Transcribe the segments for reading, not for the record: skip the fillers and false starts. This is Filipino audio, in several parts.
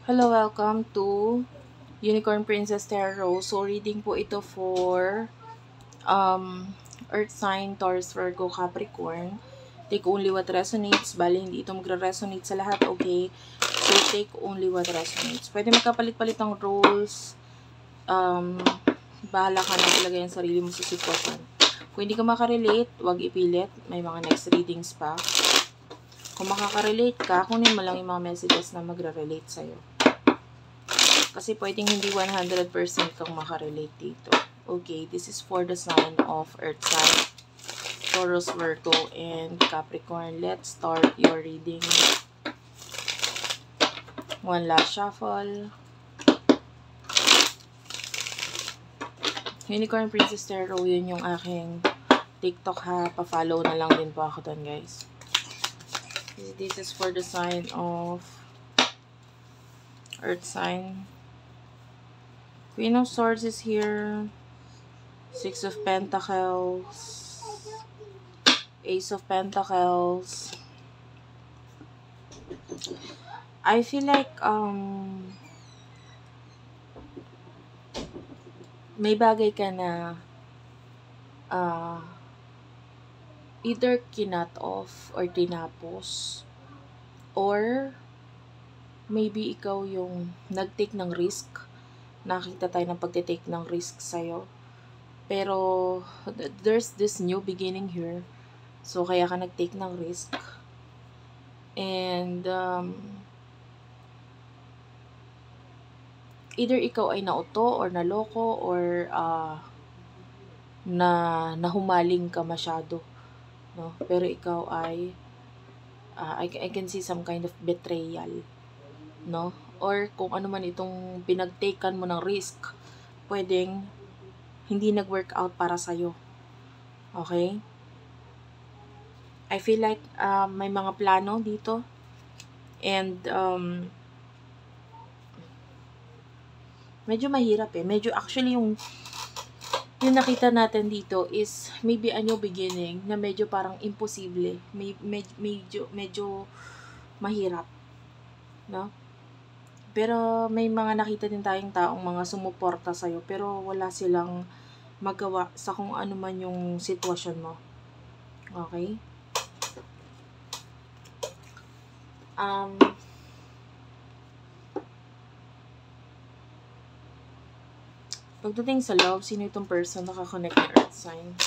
Hello, welcome to Unicorn Princess Tarot. So, reading po ito for Earth sign, Taurus, Virgo, Capricorn. Take only what resonates. Bali, hindi ito magre-resonate sa lahat, okay? So, take only what resonates. Pwede magkapalit-palit ng roles. Um, Bahala ka na talaga yung sarili mo sa sitwasyon. Kung hindi ka makarelate, huwag ipilit. May mga next readings pa. Kung makaka-relate ka, kunin mo lang yung mga messages na magre-relate sa'yo. Kasi pwedeng hindi 100% kang makarelate dito. Okay, this is for the sign of Earth sign, Taurus, Virgo, and Capricorn. Let's start your reading. One last shuffle. Unicorn Princess Tarot, yun yung aking TikTok ha. Pa-follow na lang din po ako doon, guys. This is for the sign of Earth sign. Queen of Swords is here. Six of Pentacles. Ace of Pentacles. I feel like may bagay ka na either kinat off or tinapos, or maybe ikaw yung nag-take ng risk. Nakita tayo ng pagte-take ng risk sa'yo. Pero there's this new beginning here. So kaya ka nag-take ng risk. And either ikaw ay nauto or naloko or nahumaling ka masyado, no? Pero ikaw ay I can see some kind of betrayal, no? Or kung ano man itong pinagtaken mo ng risk, pwedeng hindi nag-work out para sa'yo. Okay? I feel like may mga plano dito. And medyo mahirap eh. Medyo actually yung nakita natin dito is maybe a new beginning na medyo parang imposible. Medyo mahirap, no? Pero may mga nakita din tayong taong mga sumuporta sa'yo pero wala silang magawa sa kung ano man yung sitwasyon mo. Okay? Pagdating sa love, sino itong person nakakonect na Earth sign?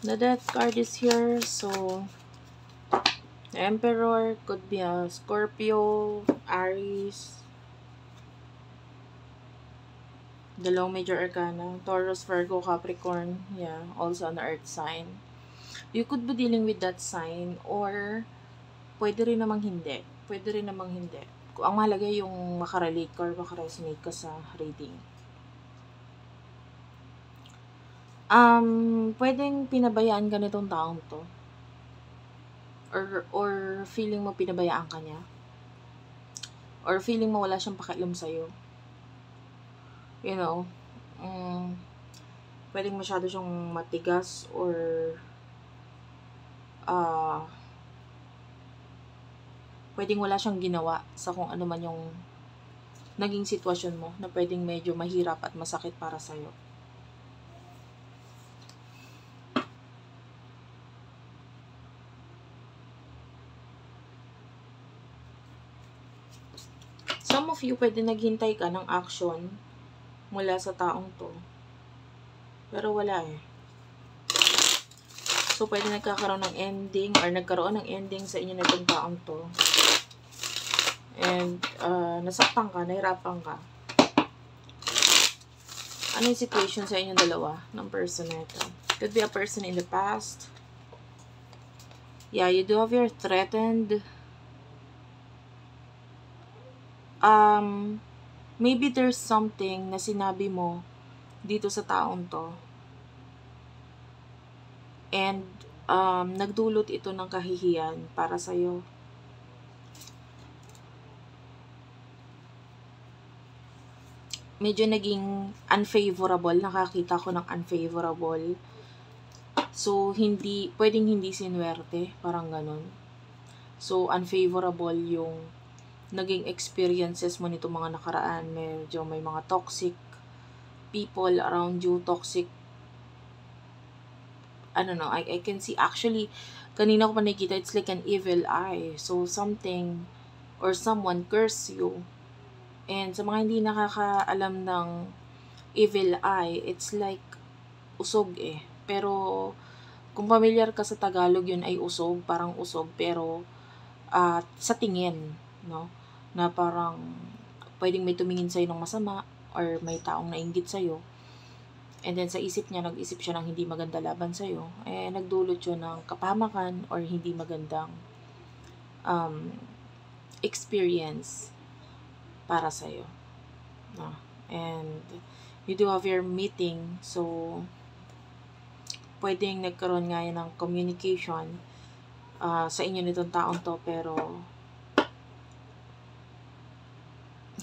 The Death card is here, so the Emperor could be a Scorpio, Aries, dalawang major arcana, Taurus, Virgo, Capricorn, yeah, also an Earth sign. You could be dealing with that sign, or pwede rin namang hindi. Pwede rin namang hindi. Kung ang mahalaga yung makarelate ka or makaresonate ka sa reading. Pwedeng pinabayaan ka nitong taong to. Or feeling mo pinabayaan ka niya. Or feeling mo wala siyang pakialam sa'yo. You know, pwedeng masyado siyang matigas or pwedeng wala siyang ginawa sa kung ano man yung naging sitwasyon mo na pwedeng medyo mahirap at masakit para sa'yo. Some of you, pwede naghintay ka ng action mula sa taong to. Pero wala eh. So, pwede nagkakaroon ng ending or nagkaroon ng ending sa inyo na itong taong to. And, nasaktan ka, nahirapan ka. Ano yung situation sa inyong dalawa ng person na ito? Could be a person in the past. Yeah, you do have your threatened. Maybe there's something na sinabi mo dito sa taong to. And nagdulot ito ng kahihiyan para sa'yo. Medyo naging unfavorable, nakakita ko ng unfavorable. So, pwedeng hindi sinuwerte, parang ganun. So, unfavorable yung naging experiences mo nito mga nakaraan. Medyo may mga toxic people around you, toxic, I can see, actually, kanina ko pa nakikita, it's like an evil eye. So, something or someone curse you. And sa mga hindi nakakaalam ng evil eye, it's like usog eh. Pero, kung familiar ka sa Tagalog, yun ay usog, parang usog, pero sa tingin, no? Na parang pwedeng may tumingin sa'yo ng masama or may taong nainggit sa'yo. And then sa isip niya, nag-isip siya ng hindi maganda laban sa'yo. Eh, nagdulot yun ng kapahamakan or hindi magandang experience para sa'yo. No? And you do have your meeting, so pwedeng nagkaroon nga yan ng communication sa inyo nitong taong to, pero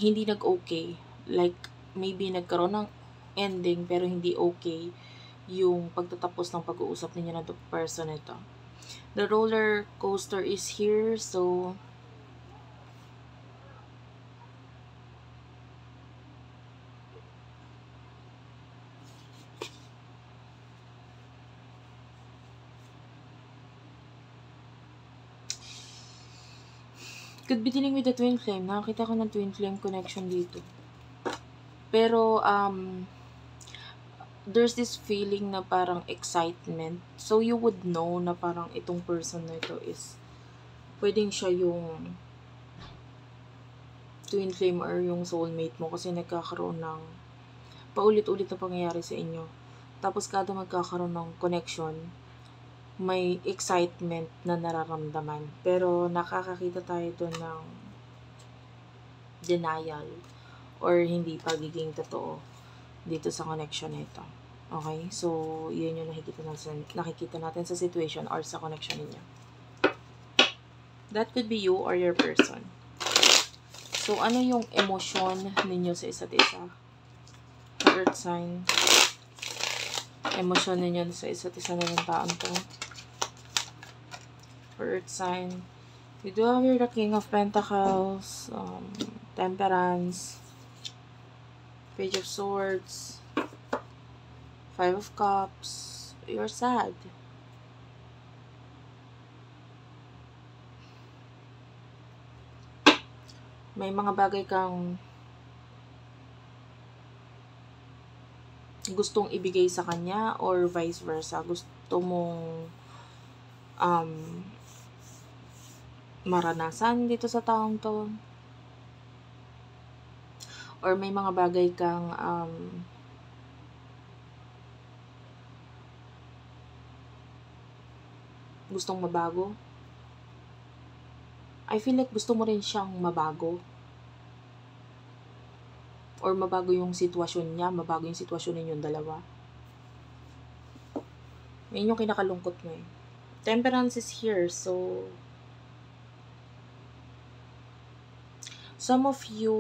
hindi nag-okay. Like, maybe nagkaroon ng ending, pero hindi okay yung pagtatapos ng pag-uusap ninyo na person ito. The roller coaster is here, so could be dealing with the twin flame. Nakakita ko ng twin flame connection dito. Pero, there's this feeling na parang excitement. So, you would know na parang itong person na ito is, pwedeng siya yung twin flame or yung soulmate mo kasi nagkakaroon ng paulit-ulit na pangyayari sa inyo. Tapos, kada magkakaroon ng connection, may excitement na nararamdaman. Pero nakakakita tayo doon ng denial or hindi pagiging totoo dito sa connection nito. Okay? So, yun yung nakikita natin sa situation or sa connection niyo. That could be you or your person. So, ano yung emosyon ninyo sa isa't isa? Earth sign. Emosyon ninyo sa isa't isa na ng taon to. Earth sign. You do have the King of Pentacles, Temperance, Page of Swords, Five of Cups. You're sad. May mga bagay kang gustong ibigay sa kanya or vice versa. Gusto mong maranasan dito sa taong to, or may mga bagay kang gustong mabago. I feel like gusto mo rin siyang mabago, or mabago yung sitwasyon niya, mabago yung sitwasyon ninyong dalawa. Yun yung kinakalungkot mo eh. Temperance is here, so some of you,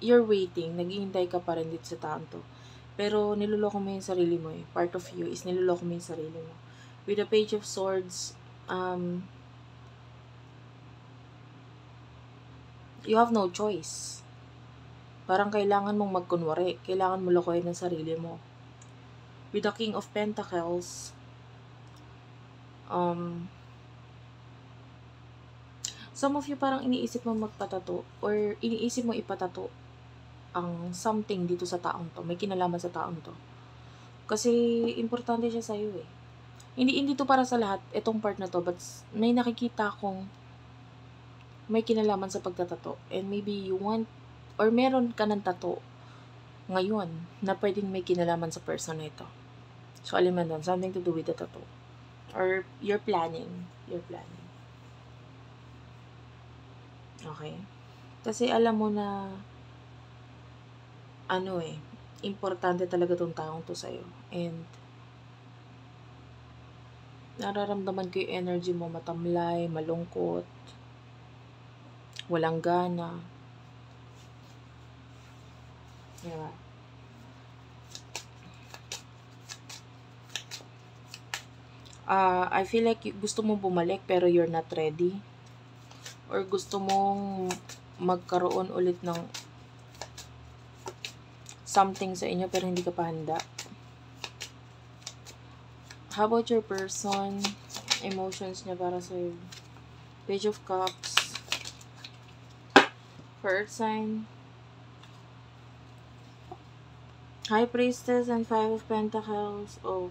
you're waiting, naghihintay ka pa rin dito sa taon to. Pero niloloko mo yung sarili mo eh. Part of you is niloloko mo yung sarili mo. With the Page of Swords, you have no choice. Parang kailangan mong magkunwari. Kailangan mo lokohin ang sarili mo. With the King of Pentacles, some of you parang iniisip mo magpatato or iniisip mo ipatato ang something dito sa taong to. May kinalaman sa taong to. Kasi importante siya sa'yo eh. Hindi to para sa lahat, itong part na to, but may nakikita kong may kinalaman sa pagtatato. And maybe you want, or meron ka ng tato ngayon na pwedeng may kinalaman sa person na ito. So, alin man doon, something to do with the tattoo. Or you're planning. Okay? Kasi alam mo na importante talaga tong taong to sa'yo. And Nararamdaman ko yung energy mo, matamlay, malungkot, walang gana. Diba? I feel like gusto mo bumalik pero you're not ready. Or gusto mong magkaroon ulit ng something sa inyo pero hindi ka pa handa. How about your person? Emotions niya para sa'yo. Page of Cups. For Earth sign. High Priestess and Five of Pentacles. Oh.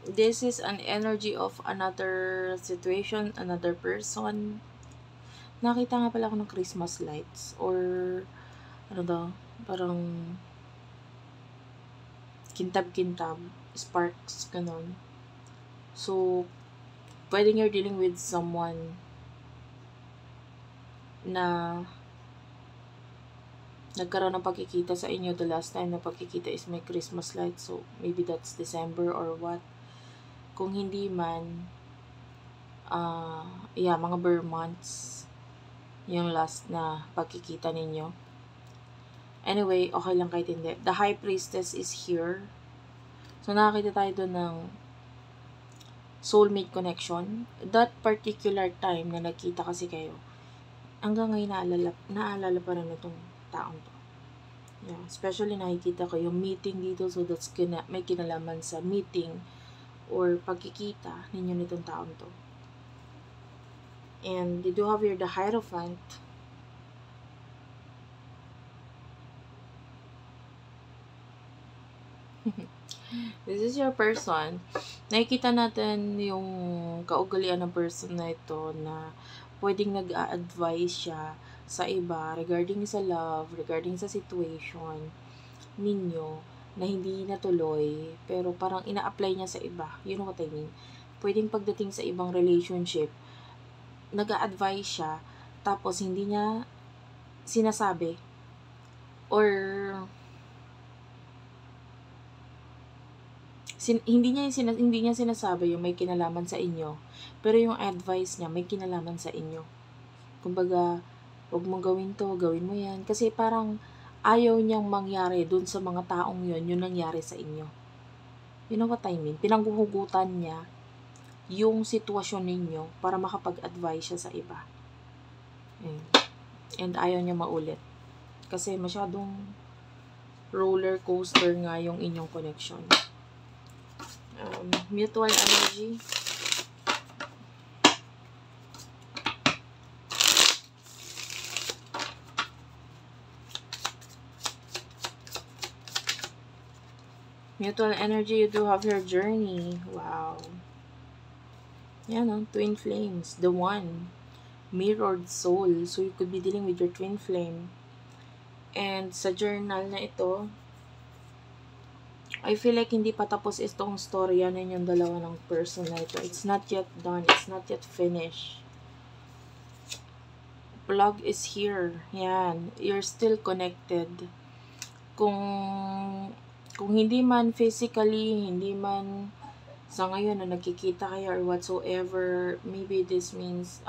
This is an energy of another situation, another person. Nakita nga pala ako ng Christmas lights. Or, ano daw, parang kintab-kintab, sparks, ganon. So, pwedeng you're dealing with someone na nagkaroon ng pagkikita sa inyo. The last time na pagkikita is may Christmas light. So, maybe that's December or what. Kung hindi man, mga bare months yung last na pagkikita ninyo. Anyway, okay lang kahit hindi. The High Priestess is here. So, nakakita tayo doon ng soulmate connection. That particular time na nagkita kasi kayo, hanggang ngayon naalala pa rin itong taong to. Yeah, especially nakikita ko yung meeting dito. So, that's may kinalaman sa meeting or pagkikita ninyo nitong taong to. And you do have here the Hierophant. This is your person. Nakikita natin yung kaugalian ng person na ito na pwedeng nag-a-advise siya sa iba regarding sa love, regarding sa situation ninyo na hindi natuloy, pero parang ina-apply niya sa iba. You know what I mean? Pwedeng pagdating sa ibang relationship, nag-a-advise siya, tapos hindi niya sinasabi or hindi niya sinasabi yung may kinalaman sa inyo, pero yung advice niya may kinalaman sa inyo. Kumbaga, wag mong gawin to, gawin mo yan. Kasi parang ayaw niyang mangyari dun sa mga taong yun, yung nangyari sa inyo. You know what I mean? Pinangguhugutan niya yung sitwasyon ninyo para makapag-advise siya sa iba. And ayaw niya maulit. Kasi masyadong roller coaster nga yung inyong connection. Mutual energy. Mutual energy, you do have your journey. Wow. Yan, twin flames. The one. Mirrored soul. So, you could be dealing with your twin flame. And sa journal na ito, I feel like hindi pa tapos itong storya ninyong dalawa ng person na ito. It's not yet done. It's not yet finished. Plug is here. Yan. You're still connected. Kung hindi man physically, hindi man sa ngayon na nagkikita kayo or whatsoever, maybe this means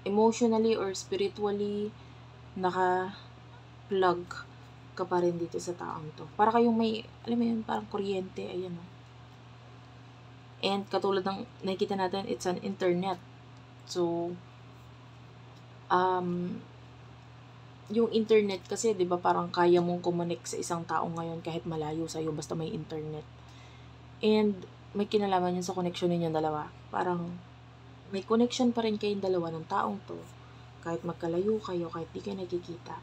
emotionally or spiritually naka-plug ka pa rin dito sa taong to. Para kayong may, alam mo yun, parang kuryente, ayan o. And katulad ng nakikita natin, it's an internet. So, yung internet kasi, di ba, parang kaya mong connect sa isang tao ngayon kahit malayo sa'yo, basta may internet. And may kinalaman yun sa connection ninyong dalawa. Parang may connection pa rin kayong dalawa ng taong to. Kahit magkalayo kayo, kahit di kayo nakikita.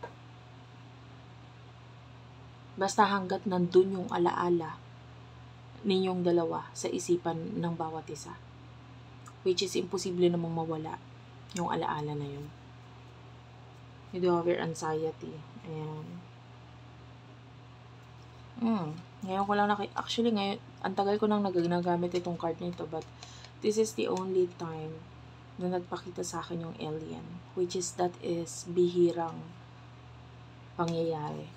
Basta hanggat nandun yung alaala ninyong dalawa sa isipan ng bawat isa. Which is imposible namang mawala yung alaala na yun. You do have your anxiety. Ayan. Ngayon ko lang actually ngayon, ang tagal ko nang nagagamit itong card nito, but this is the only time na nagpakita sa akin yung alien. Which is, that is bihirang pangyayari.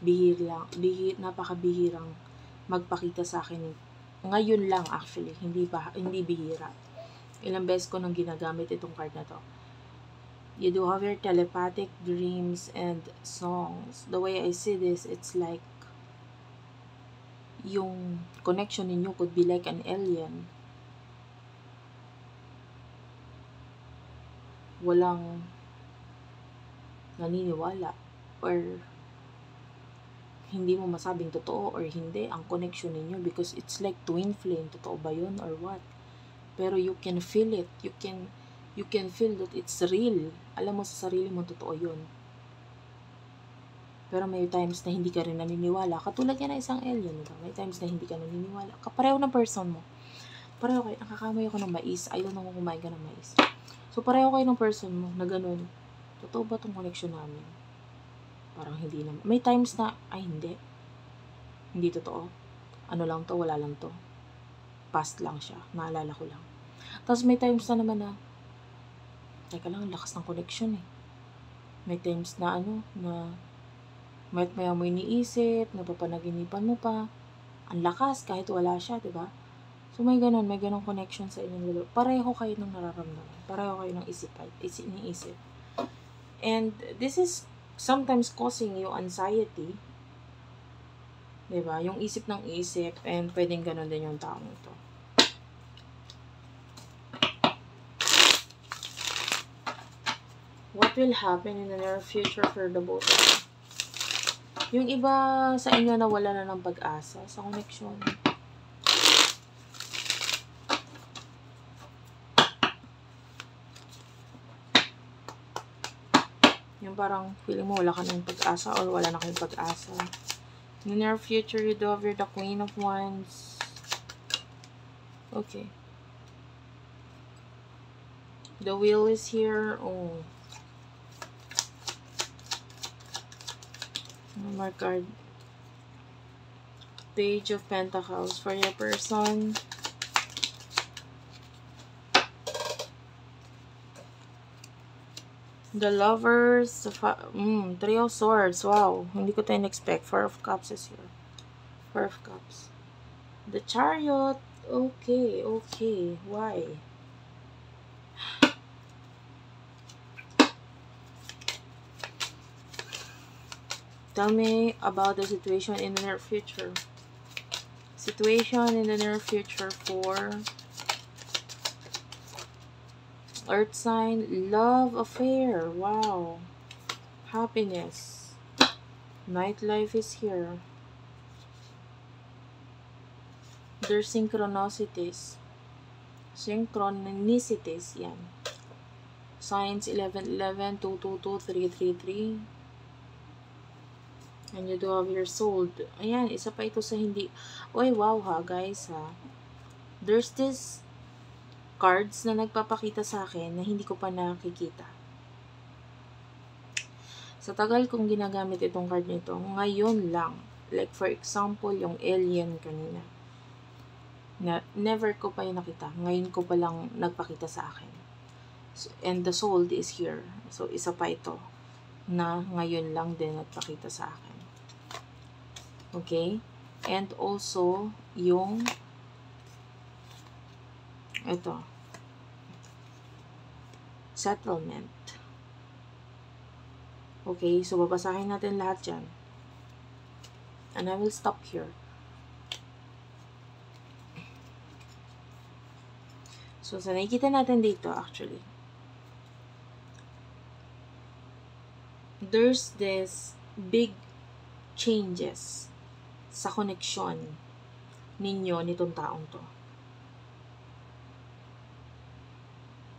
Napakabihirang magpakita sa akin Ngayon lang actually, hindi bihira. Ilang beses ko nang ginagamit itong card na to. You do have your telepathic dreams and songs. The way I see this, it's like yung connection ninyo could be like an alien. Walang naniniwala or hindi mo masabing totoo or hindi ang connection ninyo because it's like twin flame. Totoo ba yun or what? Pero you can feel it. You can feel that it's real. Alam mo sa sarili mo totoo yun. Pero may times na hindi ka rin naniniwala. Katulad yan na isang alien. Diba? May times na hindi ka naniniwala. Kapareho ng person mo. Pareho kayo. Nakakamoy ako ng mais. Ayaw nang kumain ka ng mais. So, pareho kayo ng person mo na ganun. Totoo ba itong connection namin? Parang hindi naman. May times na, ay hindi. Hindi totoo. Ano lang to, wala lang to. Past lang siya. Naalala ko lang. Tapos may times na naman na, teka lang, lakas ng connection eh. May times na na maya mo iniisip, napapanaginipan mo pa. Ang lakas kahit wala siya, diba? So may ganun connection sa inyong dalawa. Pareho kayo ng nararamdaman. Pareho kayo ng iniisip. And this is sometimes causing you anxiety. Diba? Yung isip ng isip, and pwedeng ganun din yung taong ito. What will happen in the near future for the both of you? Yung iba sa inyo na wala na ng pag-asa sa connection. Yung parang feeling mo wala ka ng pag-asa or wala na kayong pag-asa. In the near future, you do have the Queen of Wands. Okay. The Wheel is here. Oh. One more card. Page of Pentacles for your person. The Lovers. Three of Swords. Wow. Hindi ko tayo expect. Four of Cups is here. Four of Cups. The Chariot. Okay. Okay. Why? Tell me about the situation in the near future. Situation in the near future for Earth sign, love affair. Wow. Happiness. Nightlife is here. There's synchronicities. Synchronicities, yan. Signs 1111, 222, 333. And you do have your soul. Ayan, isa pa ito sa hindi. Oy, wow ha, guys ha. There's this cards na nagpapakita sa akin na hindi ko pa nakikita. Sa tagal kong ginagamit itong card nito, ngayon lang. Like for example, yung alien kanina. Na never ko pa yung nakita. Ngayon ko pa lang nagpakita sa akin. So, and the soul is here. So, isa pa ito na ngayon lang din nagpakita sa akin. Okay? And also, yung ito. Settlement. Okay? So, babasahin natin lahat dyan. And I will stop here. So, sa nakikita natin dito, actually, there's this big changes sa connection ninyo nitong taong to.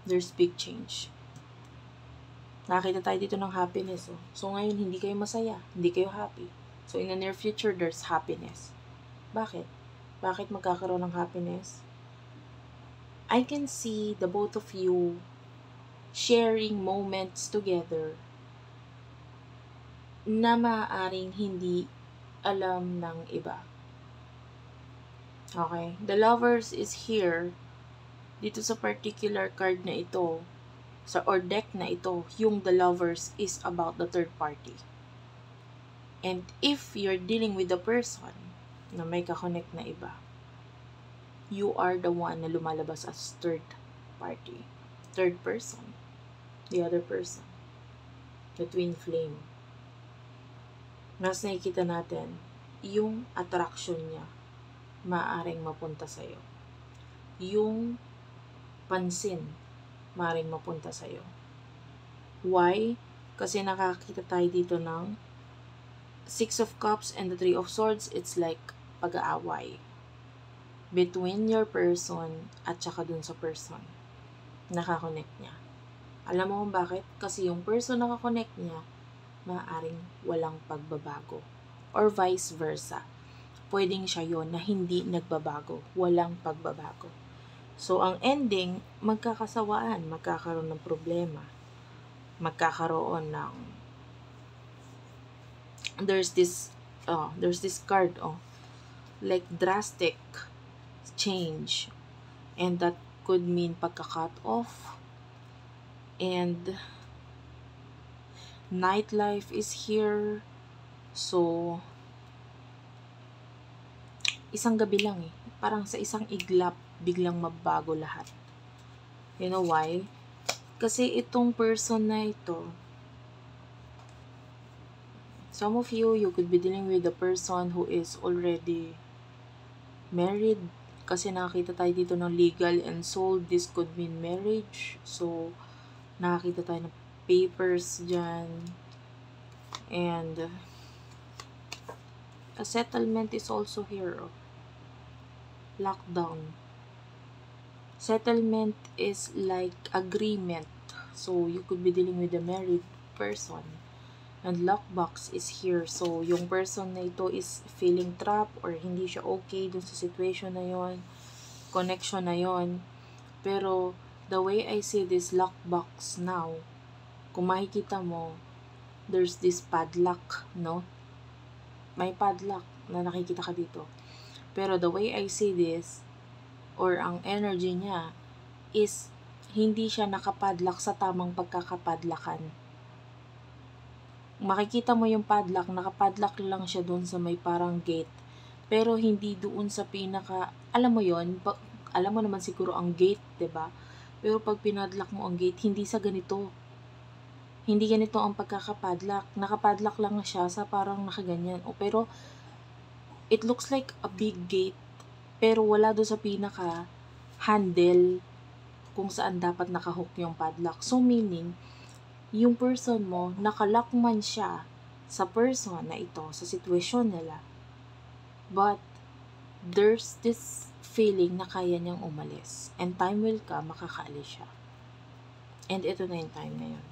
There's big change. Nakakita tayo dito ng happiness. Oh. So, ngayon, hindi kayo masaya. Hindi kayo happy. So, in the near future, there's happiness. Bakit? Bakit magkakaroon ng happiness? I can see the both of you sharing moments together na maaaring hindi alam ng iba. Okay? The Lovers is here. Dito sa particular card na ito, or deck na ito, yung The Lovers is about the third party. And if you're dealing with a person na may kakonect na iba, you are the one na lumalabas as third party. Third person. The other person. The twin flame. Mas nakikita natin, yung attraction niya, maaaring mapunta sa'yo. Yung pansin, maaaring mapunta sa'yo. Why? Kasi nakakita tayo dito ng Six of Cups and the Three of Swords. It's like pag-aaway between your person at saka dun sa person. Nakakonect niya. Alam mo kung bakit? Kasi yung person nakakonect niya, maaaring walang pagbabago. Or vice versa. Pwedeng siya yon na hindi nagbabago. Walang pagbabago. So, ang ending, magkakasawaan, magkakaroon ng problema. Magkakaroon ng there's this card, like drastic change. And that could mean pagka-cut off. And nightlife is here. So, isang gabi lang eh. Parang sa isang iglap, biglang mabago lahat. You know why? Kasi itong person na ito, some of you could be dealing with a person who is already married. Kasi nakakita tayo dito ng legal and soul. This could mean marriage. So, nakakita tayo ng papers dyan. And a settlement is also here. Lockdown. Settlement is like agreement. So, you could be dealing with a married person. And lockbox is here. So, yung person na ito is feeling trapped or hindi siya okay dun sa situation na yon, connection na yon. Pero, the way I see this lockbox now, kung makikita mo, there's this padlock, no? May padlock na nakikita ka dito. Pero the way I see this, or ang energy niya, is hindi siya nakapadlock sa tamang pagkakapadlakan. Makikita mo yung padlock, nakapadlock lang siya doon sa may parang gate. Pero hindi doon sa pinaka, alam mo yon, alam mo naman siguro ang gate, 'di ba? Pero pag pinadlock mo ang gate, hindi sa ganito. Hindi ganito ang pagkakapadlock. Nakapadlock lang siya sa parang nakaganyan. Pero it looks like a big gate. Pero wala doon sa pinaka handle kung saan dapat nakahook yung padlock. So meaning, yung person mo, nakalock man siya sa person na ito, sa sitwasyon nila. But, there's this feeling na kaya niyang umalis. And time will come, makakaalis siya. And ito na yung time na yun.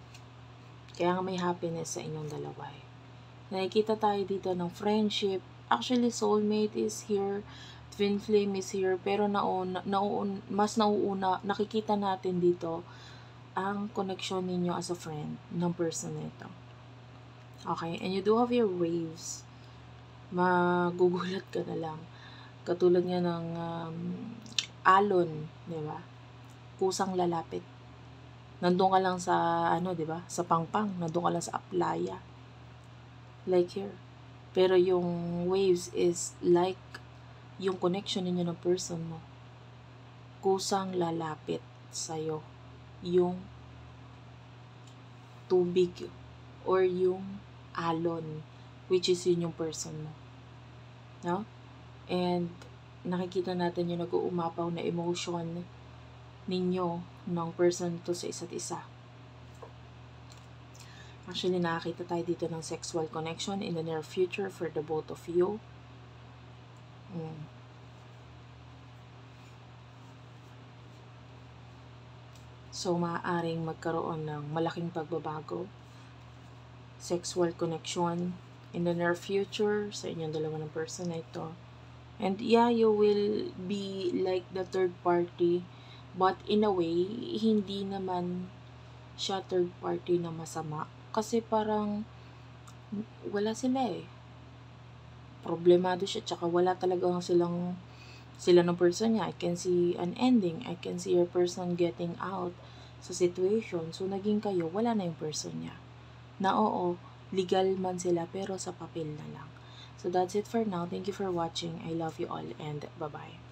Kaya nga may happiness sa inyong dalawa. Nakikita tayo dito ng friendship. Actually, soulmate is here. Twin flame is here. Pero mas nauuna, nakikita natin dito ang connection ninyo as a friend ng person nito. Okay? And you do have your waves. Magugulat ka na lang. Katulad nga ng alon, di ba? Kusang lalapit. Nandun ka lang sa, di ba? Sa pangpang. Nandun ka lang sa aplaya. Like here. Pero yung waves is like yung connection ninyo ng person mo. Kusang lalapit sa'yo. Yung tubig or yung alon, which is yun yung person mo. No? And nakikita natin yung nag-uumapaw na emotion ninyo ng person to sa isa't isa. Actually, nakakita tayo dito ng sexual connection in the near future for the both of you. So, maaaring magkaroon ng malaking pagbabago, sexual connection in the near future sa inyong dalawa ng person na ito. And yeah, you will be like the third party, but in a way, hindi naman siya third party na masama. Kasi parang wala sila eh. Problemado siya, tsaka wala talagang sila ng person niya. I can see an ending. I can see your person getting out sa situation. So, naging kayo, wala na yung person niya. Na oo, legal man sila, pero sa papel na lang. So, that's it for now. Thank you for watching. I love you all and bye-bye.